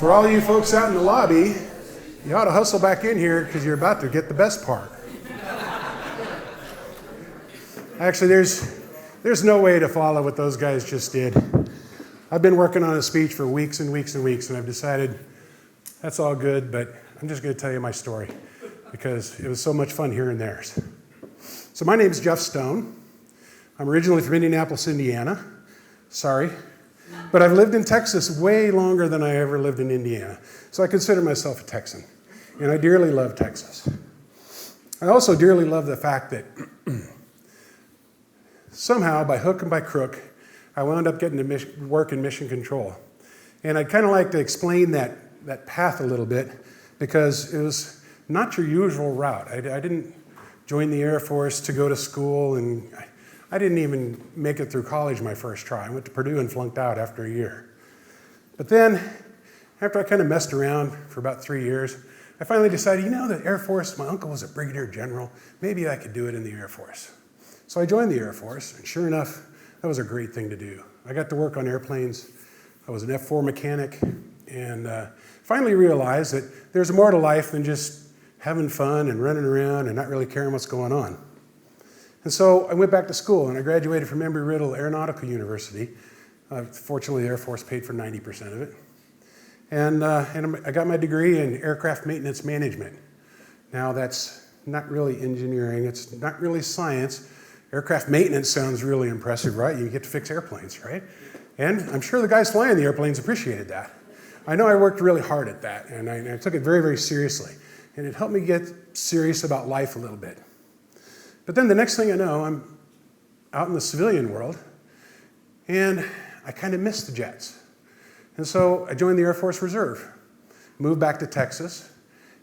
For all you folks out in the lobby, you ought to hustle back in here because you're about to get the best part. Actually, there's no way to follow what those guys just did. I've been working on a speech for weeks and weeks and weeks, and I've decided that's all good, but I'm just going to tell you my story because it was so much fun hearing theirs. So my name is Jeff Stone. I'm originally from Indianapolis, Indiana. Sorry. But I've lived in Texas way longer than I ever lived in Indiana. So I consider myself a Texan. And I dearly love Texas. I also dearly love the fact that somehow, by hook and by crook, I wound up getting to work in mission control. And I'd kind of like to explain that path a little bit because it was not your usual route. I didn't join the Air Force to go to school, and I didn't even make it through college my first try. I went to Purdue and flunked out after a year. But then, after I kind of messed around for about 3 years, I finally decided, the Air Force, my uncle was a brigadier general, maybe I could do it in the Air Force. So I joined the Air Force, and sure enough, that was a great thing to do. I got to work on airplanes. I was an F-4 mechanic, and finally realized that there's more to life than just having fun and running around and not really caring what's going on. And so I went back to school, and I graduated from Embry-Riddle Aeronautical University. Fortunately, the Air Force paid for 90% of it. And I got my degree in aircraft maintenance management. Now, that's not really engineering. It's not really science. Aircraft maintenance sounds really impressive, right? You get to fix airplanes, right? And I'm sure the guys flying the airplanes appreciated that. I know I worked really hard at that, and I took it very, very seriously. And it helped me get serious about life a little bit. But then the next thing I know, I'm out in the civilian world, and I kind of missed the jets. And so I joined the Air Force Reserve, moved back to Texas,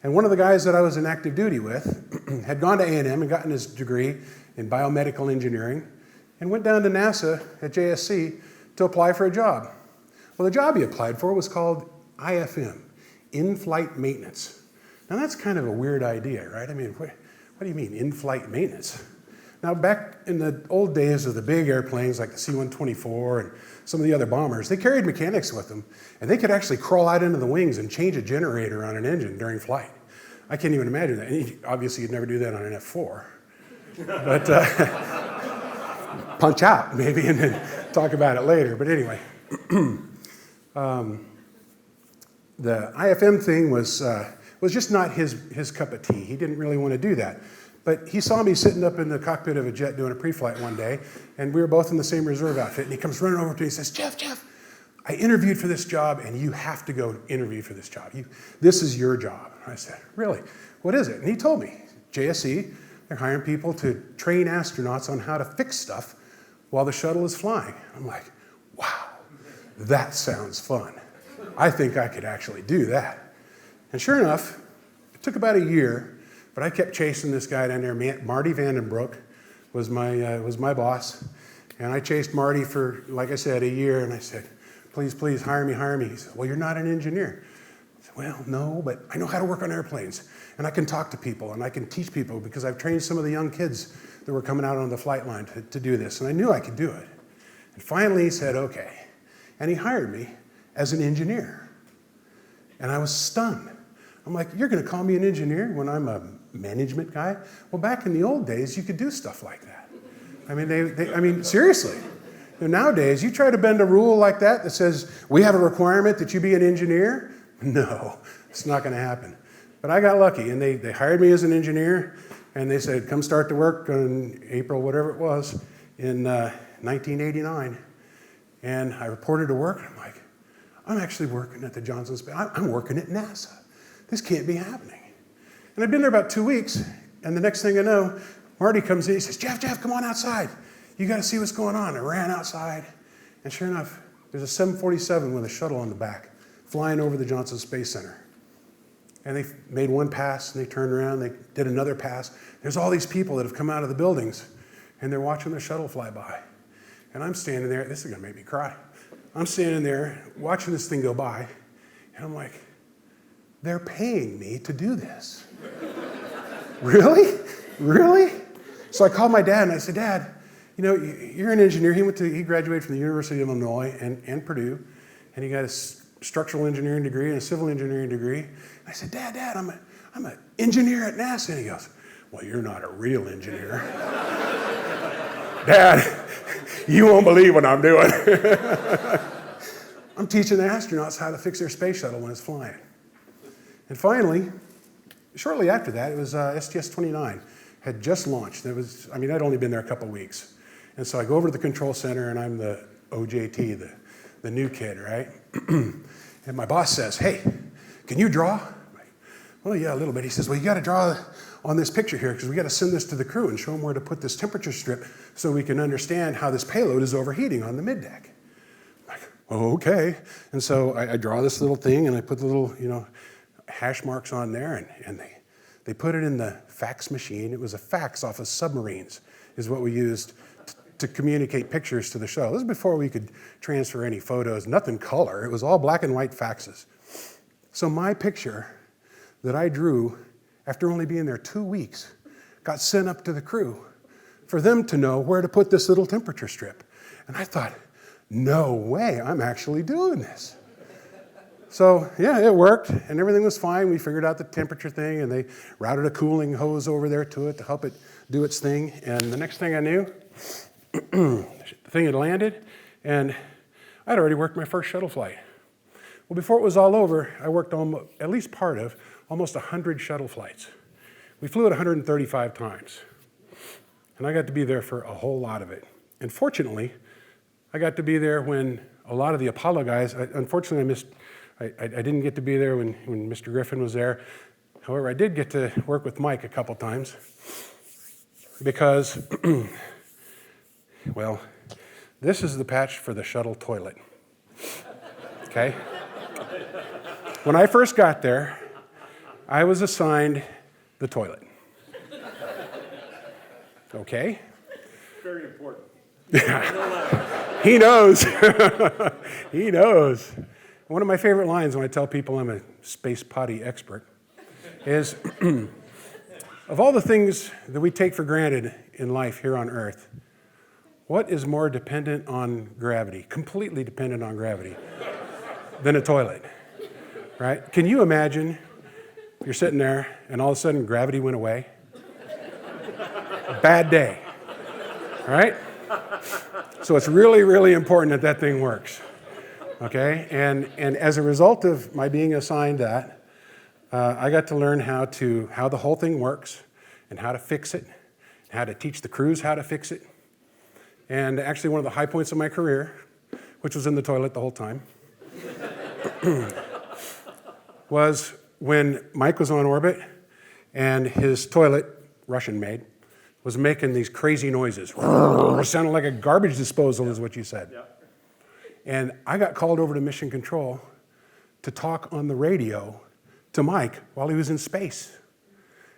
and one of the guys that I was in active duty with had gone to A&M and gotten his degree in biomedical engineering and went down to NASA at JSC to apply for a job. Well, the job he applied for was called IFM, In-Flight Maintenance. Now that's kind of a weird idea, right? I mean, what do you mean, in-flight maintenance? Now, back in the old days of the big airplanes like the C-124 and some of the other bombers, they carried mechanics with them, and they could actually crawl out into the wings and change a generator on an engine during flight. I can't even imagine that. And obviously, you'd never do that on an F-4. But punch out, maybe, and then talk about it later. But anyway, the IFM thing was just not his cup of tea. He didn't really want to do that. But he saw me sitting up in the cockpit of a jet doing a pre-flight one day, and we were both in the same reserve outfit, and he comes running over to me and says, Jeff, I interviewed for this job, and you have to go interview for this job. This is your job. And I said, really? What is it? And he told me, JSC, they're hiring people to train astronauts on how to fix stuff while the shuttle is flying. I'm like, wow, that sounds fun. I think I could actually do that. And sure enough, it took about a year, but I kept chasing this guy down there. Marty Vandenbroek was my boss. And I chased Marty for, like I said, a year. And I said, please, hire me. He said, well, you're not an engineer. I said, well, no, but I know how to work on airplanes. And I can talk to people, and I can teach people because I've trained some of the young kids that were coming out on the flight line to do this. And I knew I could do it. And finally he said, okay. And he hired me as an engineer. And I was stunned. I'm like, you're going to call me an engineer when I'm a management guy? Well, back in the old days, you could do stuff like that. I mean, seriously. Nowadays, you try to bend a rule like that says, we have a requirement that you be an engineer? No, it's not going to happen. But I got lucky, and they hired me as an engineer, and they said, come start to work on April, whatever it was, in 1989. And I reported to work, and I'm like, I'm actually working at the Johnson Space. I'm working at NASA. This can't be happening. And I've been there about 2 weeks, and the next thing I know, Marty comes in, he says, Jeff, come on outside. You got to see what's going on. I ran outside, and sure enough, there's a 747 with a shuttle on the back flying over the Johnson Space Center. And they made one pass, and they turned around, they did another pass. There's all these people that have come out of the buildings, and they're watching the shuttle fly by. And I'm standing there, this is going to make me cry. I'm standing there watching this thing go by, and I'm like, they're paying me to do this. Really? So I called my dad, and I said, Dad, you're an engineer. He graduated from the University of Illinois and Purdue, and he got his structural engineering degree and a civil engineering degree. And I said, Dad, I'm an engineer at NASA. And he goes, well, you're not a real engineer. Dad, you won't believe what I'm doing. I'm teaching the astronauts how to fix their space shuttle when it's flying. And finally, shortly after that, it was STS-29 had just launched. I'd only been there a couple weeks. And so I go over to the control center, and I'm the OJT, the new kid, right? And my boss says, hey, can you draw? Well, yeah, a little bit. He says, well, you got to draw on this picture here because we got to send this to the crew and show them where to put this temperature strip so we can understand how this payload is overheating on the middeck. I'm like, oh, okay. And so I draw this little thing, and I put the little, hash marks on there, and they put it in the fax machine. It was a fax off of submarines is what we used to communicate pictures to the shuttle. This was before we could transfer any photos, nothing color. It was all black and white faxes. So my picture that I drew after only being there 2 weeks got sent up to the crew for them to know where to put this little temperature strip. And I thought, no way, I'm actually doing this. So yeah, it worked, and everything was fine. We figured out the temperature thing, and they routed a cooling hose over there to it to help it do its thing. And the next thing I knew, the thing had landed, and I'd already worked my first shuttle flight. Well, before it was all over, I worked on at least part of almost 100 shuttle flights. We flew it 135 times, and I got to be there for a whole lot of it. And fortunately, I got to be there when a lot of the Apollo guys, unfortunately I didn't get to be there when Mr. Griffin was there. However, I did get to work with Mike a couple times because, well, this is the patch for the shuttle toilet, okay? When I first got there, I was assigned the toilet, okay? Very important. He knows. He knows. One of my favorite lines when I tell people I'm a space potty expert is, of all the things that we take for granted in life here on Earth, what is more dependent on gravity, completely dependent on gravity, than a toilet, right? Can you imagine you're sitting there and all of a sudden gravity went away? Bad day, right? So it's really, really important that that thing works, okay? And as a result of my being assigned that, I got to learn how the whole thing works and how to fix it, how to teach the crews how to fix it. And actually one of the high points of my career, which was in the toilet the whole time, was when Mike was on orbit and his toilet, Russian-made, was making these crazy noises. It sounded like a garbage disposal is what you said. Yeah. And I got called over to Mission Control to talk on the radio to Mike while he was in space.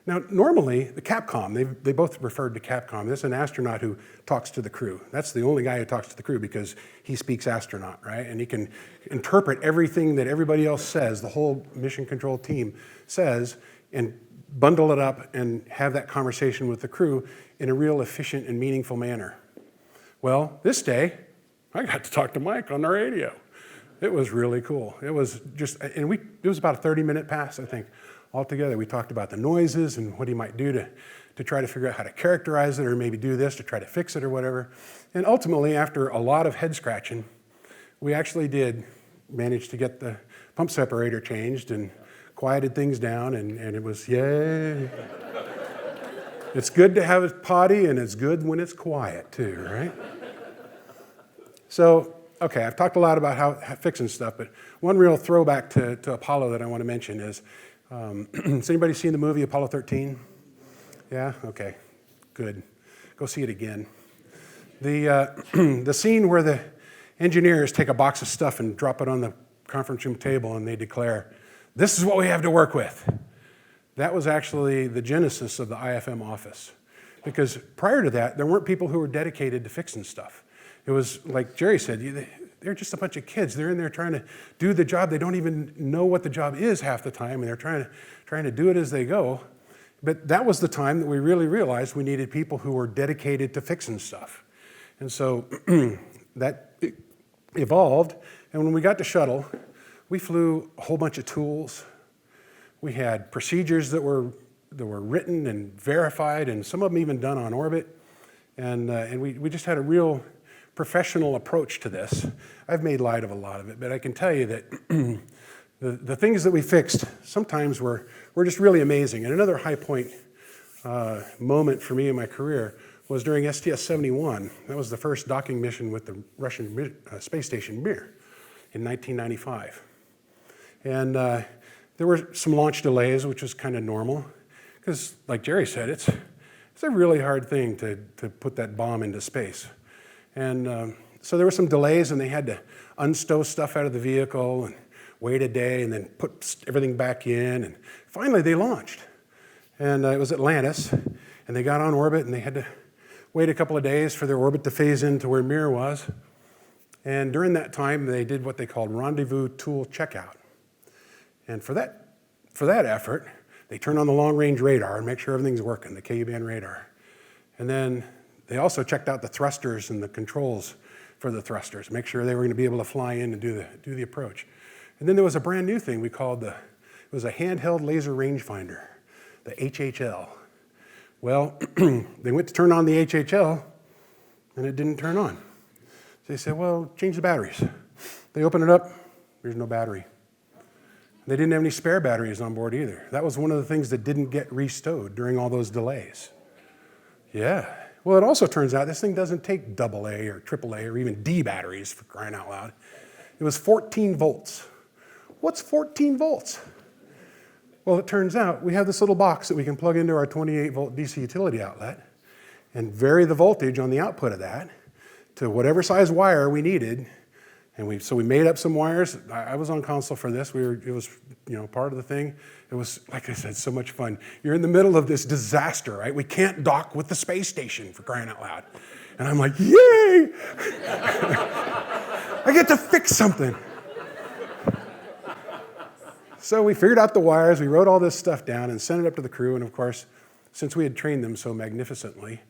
Now, normally, the Capcom, they both referred to Capcom. There's an astronaut who talks to the crew. That's the only guy who talks to the crew because he speaks astronaut, right? And he can interpret everything that everybody else says, the whole Mission Control team says, and bundle it up and have that conversation with the crew in a real efficient and meaningful manner. Well, this day, I got to talk to Mike on the radio. It was really cool. It was just, and it was about a 30-minute pass, I think, altogether. We talked about the noises and what he might do to try to figure out how to characterize it or maybe do this to try to fix it or whatever. And ultimately, after a lot of head scratching, we actually did manage to get the pump separator changed and quieted things down, and it was, yay. It's good to have a potty, and it's good when it's quiet too, right? So, okay, I've talked a lot about how fixing stuff, but one real throwback to Apollo that I want to mention is, has anybody seen the movie Apollo 13? Yeah? Okay, good. Go see it again. The scene where the engineers take a box of stuff and drop it on the conference room table and they declare, this is what we have to work with. That was actually the genesis of the IFM office. Because prior to that, there weren't people who were dedicated to fixing stuff. It was, like Jerry said, they're just a bunch of kids. They're in there trying to do the job. They don't even know what the job is half the time, and they're trying to do it as they go. But that was the time that we really realized we needed people who were dedicated to fixing stuff. And so that evolved, and when we got to shuttle, We flew a whole bunch of tools. We had procedures that were written and verified, and some of them even done on orbit. And we just had a real professional approach to this. I've made light of a lot of it, but I can tell you that the things that we fixed sometimes were just really amazing. And another high point moment for me in my career was during STS-71. That was the first docking mission with the Russian space station Mir in 1995. And there were some launch delays, which was kind of normal, because like Jerry said, it's a really hard thing to put that bomb into space. And so there were some delays, and they had to unstow stuff out of the vehicle and wait a day and then put everything back in. And finally, they launched. And it was Atlantis, and they got on orbit, and they had to wait a couple of days for their orbit to phase into where Mir was. And during that time, they did what they called rendezvous tool checkout. And for that effort, they turn on the long-range radar and make sure everything's working, the Ku-band radar. And then they also checked out the thrusters and the controls for the thrusters, make sure they were going to be able to fly in and do the approach. And then there was a brand new thing we called it was a handheld laser rangefinder, the HHL. Well, they went to turn on the HHL, and it didn't turn on. So they said, well, change the batteries. They opened it up, there's no battery. They didn't have any spare batteries on board either. That was one of the things that didn't get restowed during all those delays. Yeah. Well, it also turns out this thing doesn't take AA or AAA or even D batteries, for crying out loud. It was 14 volts. What's 14 volts? Well, it turns out we have this little box that we can plug into our 28-volt DC utility outlet and vary the voltage on the output of that to whatever size wire we needed. And so we made up some wires. I was on console for this. It was part of the thing. It was, like I said, so much fun. You're in the middle of this disaster, right? We can't dock with the space station, for crying out loud. And I'm like, yay! I get to fix something. So we figured out the wires. We wrote all this stuff down and sent it up to the crew. And of course, since we had trained them so magnificently,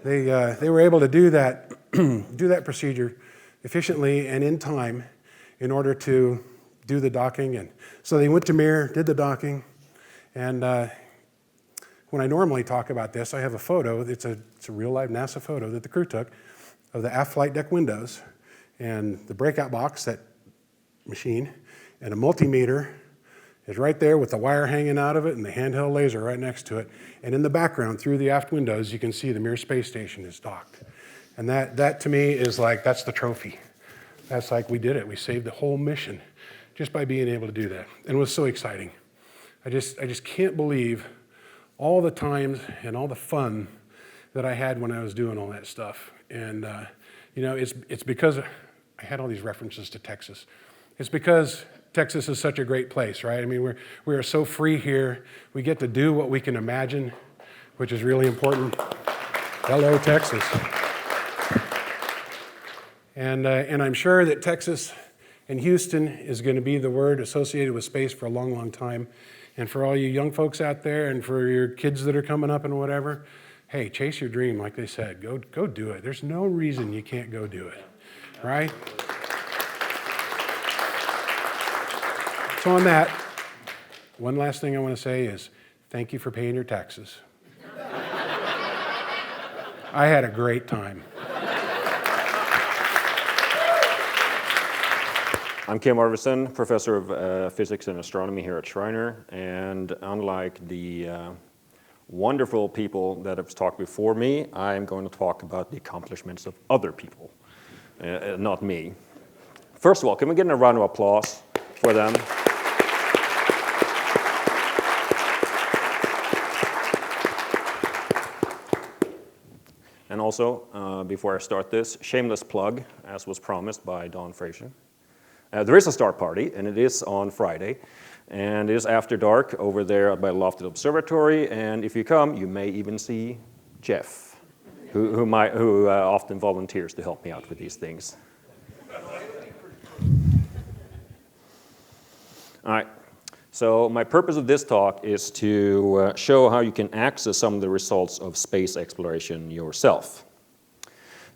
they were able to do that procedure efficiently and in time in order to do the docking. And so they went to Mir, did the docking, and when I normally talk about this, I have a photo. It's a real live NASA photo that the crew took of the aft flight deck windows and the breakout box, that machine, and a multimeter is right there with the wire hanging out of it and the handheld laser right next to it. And in the background, through the aft windows, you can see the Mir space station is docked. And that to me is like, that's the trophy. That's like, we did it. We saved the whole mission just by being able to do that. And it was so exciting. I just can't believe all the times and all the fun that I had when I was doing all that stuff. And it's because I had all these references to Texas. It's because Texas is such a great place, right? I mean, we are so free here. We get to do what we can imagine, which is really important. Hello, Texas. And I'm sure that Texas and Houston is going to be the word associated with space for a long, long time. And for all you young folks out there and for your kids that are coming up and whatever, hey, chase your dream, like they said. Go do it. There's no reason you can't go do it, right? So on that, one last thing I want to say is thank you for paying your taxes. I had a great time. I'm Kim Arvidsson, professor of physics and astronomy here at Schreiner, and unlike the wonderful people that have talked before me, I'm going to talk about the accomplishments of other people, not me. First of all, can we get a round of applause for them? And also, before I start this, shameless plug, as was promised by Don Frazier. There is a star party, and it is on Friday, and it is after dark over there by Lofted Observatory, and if you come, you may even see Jeff, who often volunteers to help me out with these things. All right, so my purpose of this talk is to show how you can access some of the results of space exploration yourself.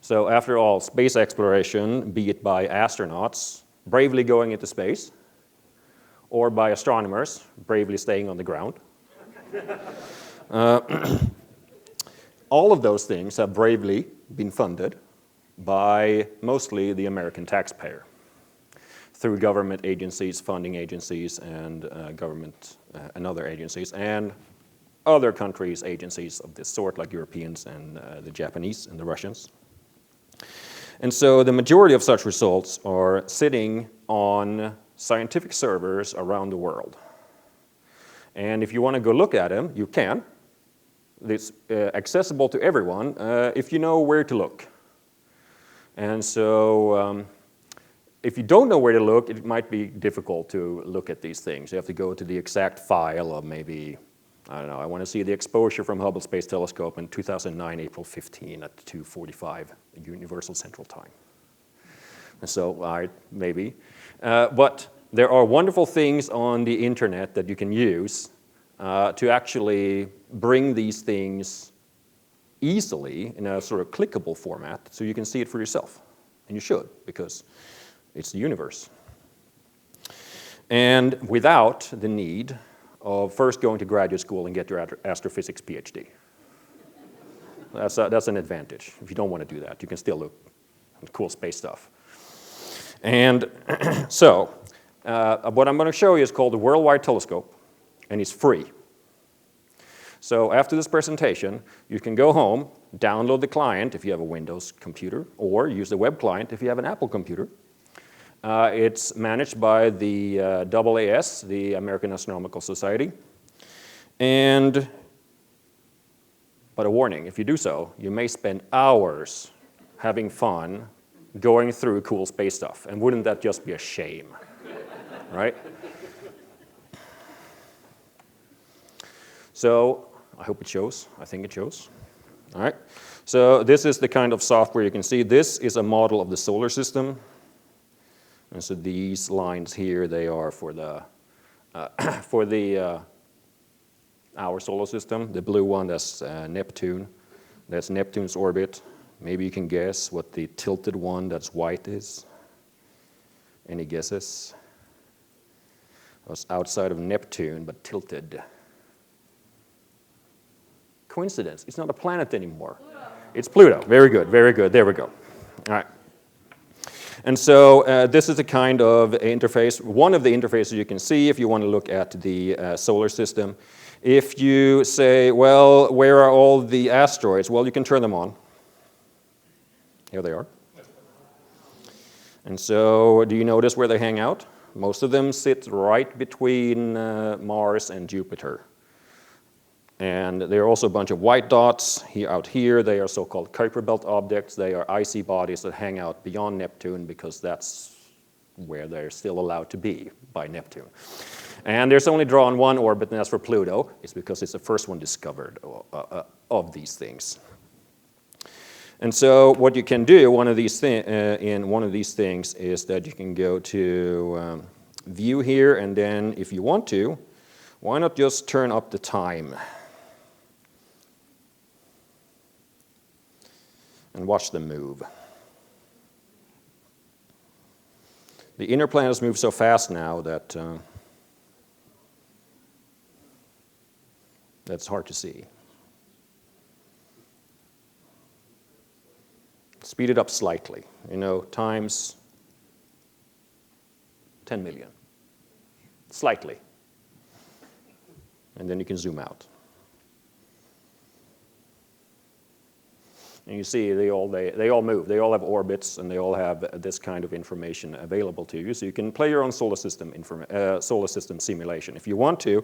So after all, space exploration, be it by astronauts, bravely going into space, or by astronomers bravely staying on the ground. All of those things have bravely been funded by mostly the American taxpayer through government agencies, funding agencies, and government and other agencies, and other countries' agencies of this sort, like Europeans and the Japanese and the Russians. And so the majority of such results are sitting on scientific servers around the world. And if you want to go look at them, you can. It's accessible to everyone if you know where to look. And so if you don't know where to look, it might be difficult to look at these things. You have to go to the exact file of maybe, I don't know, I want to see the exposure from Hubble Space Telescope in 2009, April 15 at 2:45 Universal Central Time. And so, maybe. But there are wonderful things on the internet that you can use to actually bring these things easily in a sort of clickable format so you can see it for yourself. And you should, because it's the universe. And without the need of first going to graduate school and get your astrophysics PhD. That's an advantage. If you don't want to do that, you can still look at cool space stuff. And so, what I'm going to show you is called the Worldwide Telescope, and it's free. So after this presentation, you can go home, download the client if you have a Windows computer, or use the web client if you have an Apple computer. It's managed by the AAS, the American Astronomical Society. But a warning, if you do so, you may spend hours having fun going through cool space stuff. And wouldn't that just be a shame, right? So I hope it shows. I think it shows. All right. So this is the kind of software you can see. This is a model of the solar system. And so these lines here, they are for the our solar system. The blue one, that's Neptune. That's Neptune's orbit. Maybe you can guess what the tilted one that's white is. Any guesses? It was outside of Neptune, but tilted. Coincidence. It's not a planet anymore. Pluto. It's Pluto. Very good, very good. There we go. All right. And so this is the kind of interface, one of the interfaces you can see if you want to look at the solar system. If you say, well, where are all the asteroids? Well, you can turn them on. Here they are. And so do you notice where they hang out? Most of them sit right between Mars and Jupiter. And there are also a bunch of white dots out here. They are so-called Kuiper belt objects. They are icy bodies that hang out beyond Neptune because that's where they're still allowed to be by Neptune. And there's only drawn one orbit, and that's for Pluto. It's because it's the first one discovered of these things. And so what you can do, one of these things is that you can go to View here, and then if you want to, why not just turn up the time? And watch them move. The inner planets move so fast now that that's hard to see. Speed it up slightly, times 10 million. Slightly. And then you can zoom out. And you see they all move. They all have orbits, and they all have this kind of information available to you. So you can play your own solar system simulation. If you want to,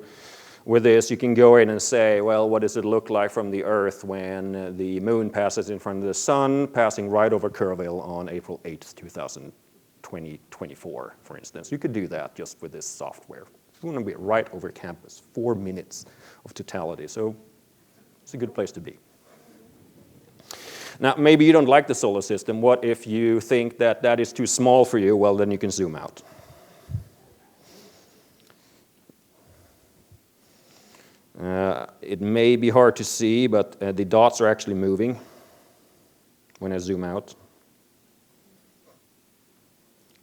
with this, you can go in and say, well, what does it look like from the Earth when the moon passes in front of the sun, passing right over Kerrville on April 8th, 2024, for instance. You could do that just with this software. It's going to be right over campus, 4 minutes of totality. So it's a good place to be. Now, maybe you don't like the solar system. What if you think that that is too small for you? Well, then you can zoom out. It may be hard to see, but the dots are actually moving when I zoom out.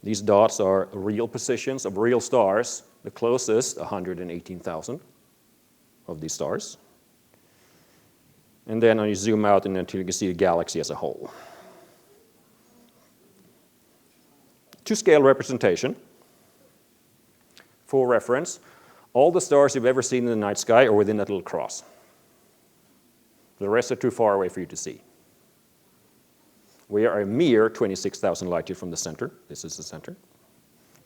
These dots are real positions of real stars. The closest, 118,000 of these stars. And then you zoom out until you can see the galaxy as a whole. To-scale representation. For reference, all the stars you've ever seen in the night sky are within that little cross. The rest are too far away for you to see. We are a mere 26,000 light years from the center. This is the center.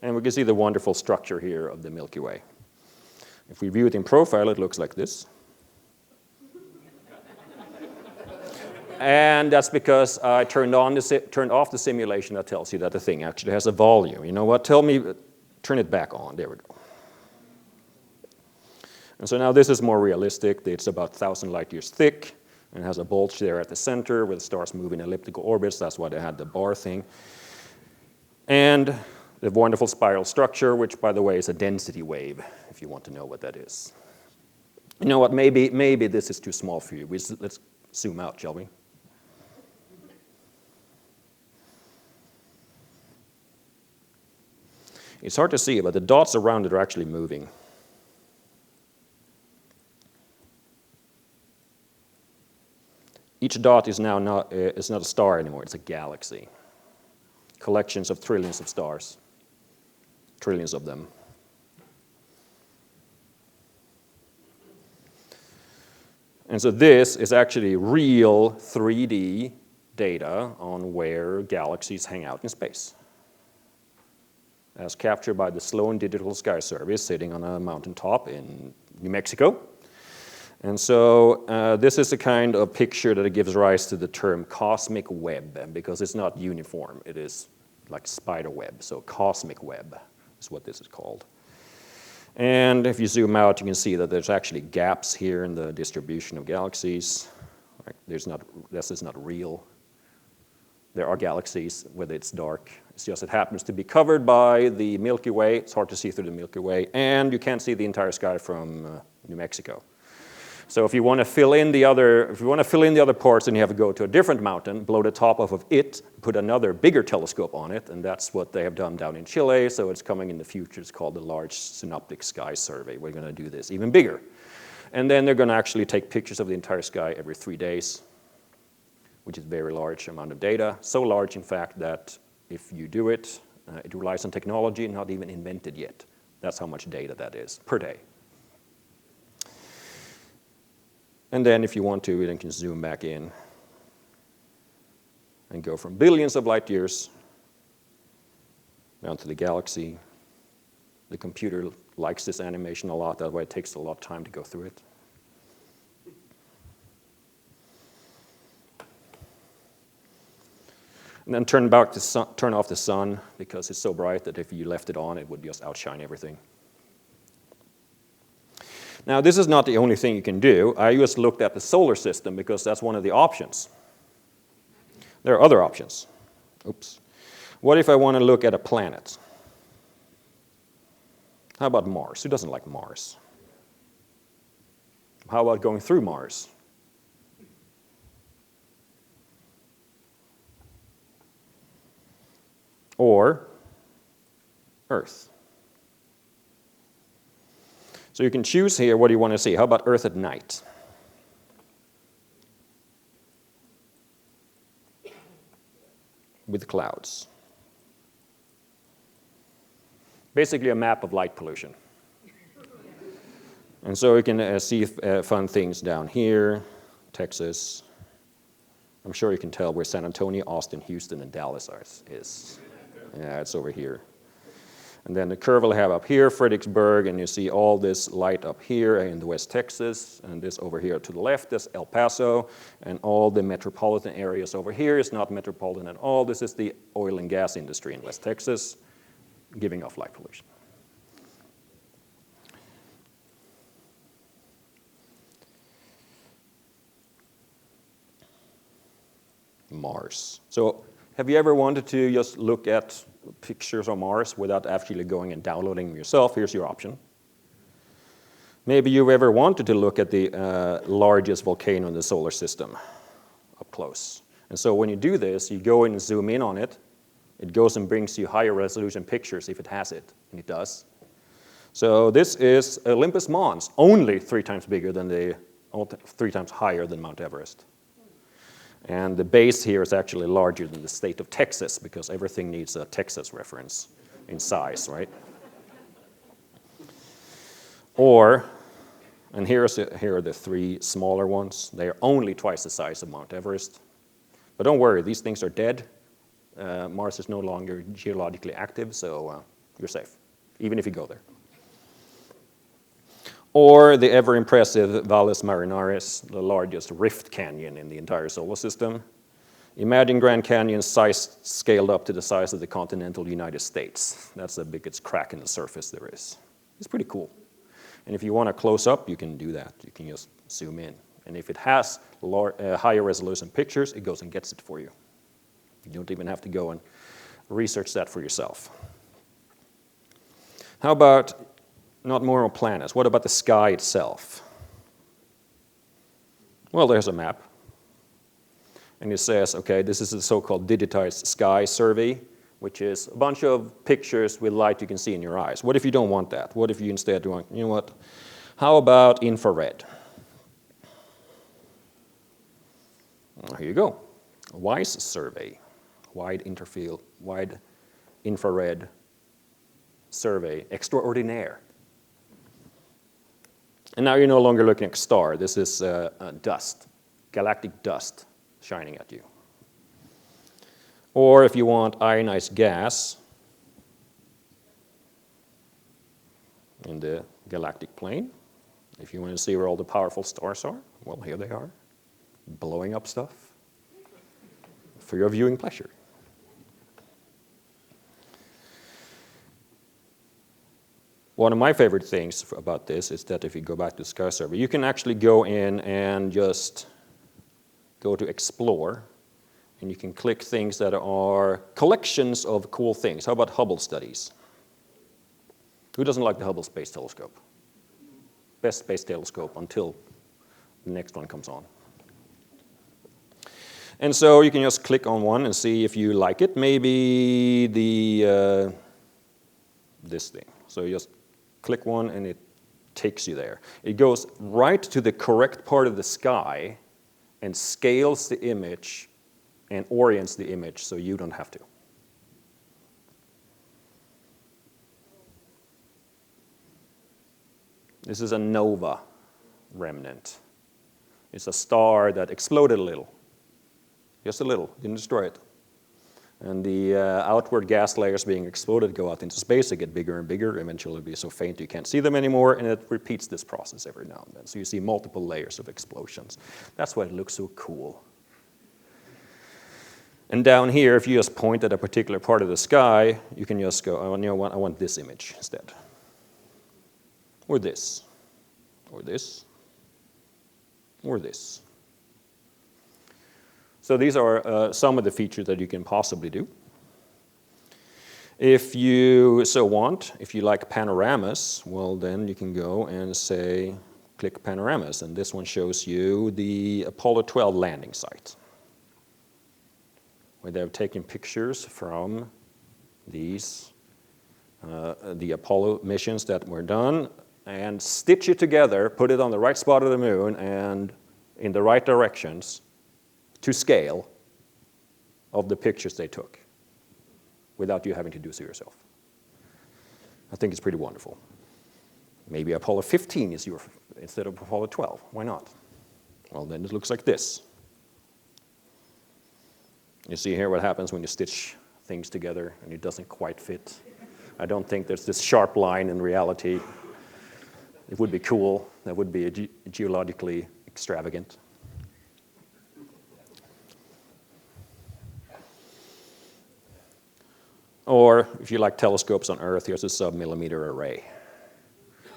And we can see the wonderful structure here of the Milky Way. If we view it in profile, it looks like this. And that's because I turned off the simulation that tells you that the thing actually has a volume. You know what? Turn it back on. There we go. And so now this is more realistic. It's about 1,000 light years thick. And it has a bulge there at the center where the stars move in elliptical orbits. That's why they had the bar thing. And the wonderful spiral structure, which, by the way, is a density wave, if you want to know what that is. You know what? Maybe this is too small for you. Let's zoom out, shall we? It's hard to see, but the dots around it are actually moving. Each dot is now not a star anymore, it's a galaxy. Collections of trillions of stars, trillions of them. And so this is actually real 3D data on where galaxies hang out in space, as captured by the Sloan Digital Sky Survey sitting on a mountaintop in New Mexico. And so this is the kind of picture that gives rise to the term cosmic web, because it's not uniform. It is like spider web. So cosmic web is what this is called. And if you zoom out, you can see that there's actually gaps here in the distribution of galaxies. Right? This is not real. There are galaxies, whether it's dark. It's just it happens to be covered by the Milky Way. It's hard to see through the Milky Way. And you can't see the entire sky from New Mexico. So if you want to fill in the other parts, then you have to go to a different mountain, blow the top off of it, put another bigger telescope on it, and that's what they have done down in Chile. So it's coming in the future. It's called the Large Synoptic Sky Survey. We're going to do this even bigger. And then they're going to actually take pictures of the entire sky every 3 days, which is a very large amount of data. So large, in fact, that if you do it, it relies on technology not even invented yet. That's how much data that is per day. And then if you want to, you can zoom back in and go from billions of light years down to the galaxy. The computer likes this animation a lot. That way it takes a lot of time to go through it. And then turn off the sun, because it's so bright that if you left it on, it would just outshine everything. Now, this is not the only thing you can do. I just looked at the solar system because that's one of the options. There are other options. Oops. What if I want to look at a planet? How about Mars? Who doesn't like Mars? How about going through Mars? Or Earth? So you can choose here what you want to see. How about Earth at night? With clouds. Basically a map of light pollution. And so you can see fun things down here, Texas. I'm sure you can tell where San Antonio, Austin, Houston, and Dallas is. Yeah, it's over here. And then the curve will have up here, Fredericksburg, and you see all this light up here in the West Texas, and this over here to the left is El Paso, and all the metropolitan areas over here is not metropolitan at all. This is the oil and gas industry in West Texas, giving off light pollution. Mars. So have you ever wanted to just look at pictures of Mars without actually going and downloading them yourself? Here's your option. Maybe you've ever wanted to look at the largest volcano in the solar system up close. And so when you do this, you go in and zoom in on it, It goes and brings you higher resolution pictures if it has it, and it does. So this is Olympus Mons, only 3 times bigger than 3 times higher than Mount Everest. And the base here is actually larger than the state of Texas because everything needs a Texas reference in size, right? And here are the 3 smaller ones. They are only twice the size of Mount Everest. But don't worry, these things are dead. Mars is no longer geologically active, so you're safe, even if you go there. Or the ever-impressive Valles Marineris, the largest rift canyon in the entire solar system. Imagine Grand Canyon's size scaled up to the size of the continental United States. That's the biggest crack in the surface there is. It's pretty cool. And if you want to close up, you can do that. You can just zoom in. And if it has higher resolution pictures, it goes and gets it for you. You don't even have to go and research that for yourself. How about not more on planets? What about the sky itself? Well, there's a map. And it says, okay, this is the so-called Digitized Sky Survey, which is a bunch of pictures with light you can see in your eyes. What if you don't want that? What if you instead want, you know what, how about infrared? Well, here you go. WISE survey, wide infrared survey, extraordinaire. And now you're no longer looking at a star. This is dust, galactic dust shining at you. Or if you want ionized gas in the galactic plane, if you want to see where all the powerful stars are, well, here they are, blowing up stuff for your viewing pleasure. One of my favorite things about this is that if you go back to Sky Survey, you can actually go in and just go to Explore, and you can click things that are collections of cool things. How about Hubble studies? Who doesn't like the Hubble Space Telescope? Best space telescope until the next one comes on. And so you can just click on one and see if you like it. Maybe this thing. So you just click one and it takes you there. It goes right to the correct part of the sky and scales the image and orients the image so you don't have to. This is a nova remnant. It's a star that exploded a little. Just a little, didn't destroy it. And the outward gas layers being exploded go out into space. They get bigger and bigger. Eventually it'll be so faint you can't see them anymore, and it repeats this process every now and then. So you see multiple layers of explosions. That's why it looks so cool. And down here, if you just point at a particular part of the sky, you can just go, oh, you know what, I want this image instead. Or this. Or this. Or this. So these are some of the features that you can possibly do. If you so want, if you like panoramas, well then you can go and say, click panoramas, and this one shows you the Apollo 12 landing site, where they've taken pictures from these, the Apollo missions that were done, and stitch it together, put it on the right spot of the moon, and in the right directions, to scale of the pictures they took without you having to do so yourself. I think it's pretty wonderful. Maybe Apollo 15 is your instead of Apollo 12. Why not? Well, then it looks like this. You see here what happens when you stitch things together and it doesn't quite fit. I don't think there's this sharp line in reality. It would be cool. That would be geologically extravagant. Or if you like telescopes on Earth, here's a sub-millimeter array.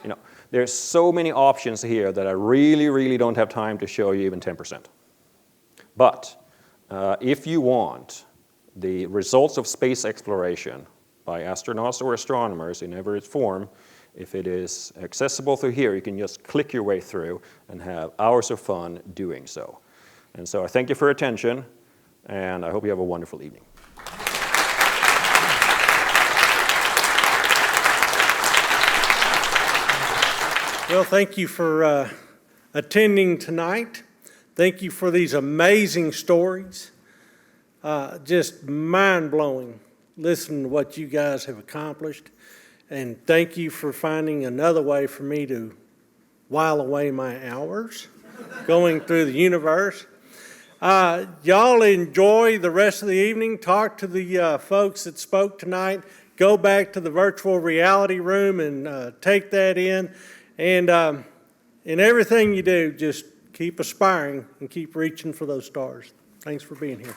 You know, there's so many options here that I really, really don't have time to show you even 10%. But if you want the results of space exploration by astronauts or astronomers in every form, if it is accessible through here, you can just click your way through and have hours of fun doing so. And so I thank you for your attention, and I hope you have a wonderful evening. Well, thank you for attending tonight. Thank you for these amazing stories. Just mind-blowing. Listen to what you guys have accomplished. And thank you for finding another way for me to while away my hours going through the universe. Y'all enjoy the rest of the evening. Talk to the folks that spoke tonight. Go back to the virtual reality room and take that in. And in everything you do, just keep aspiring and keep reaching for those stars. Thanks for being here.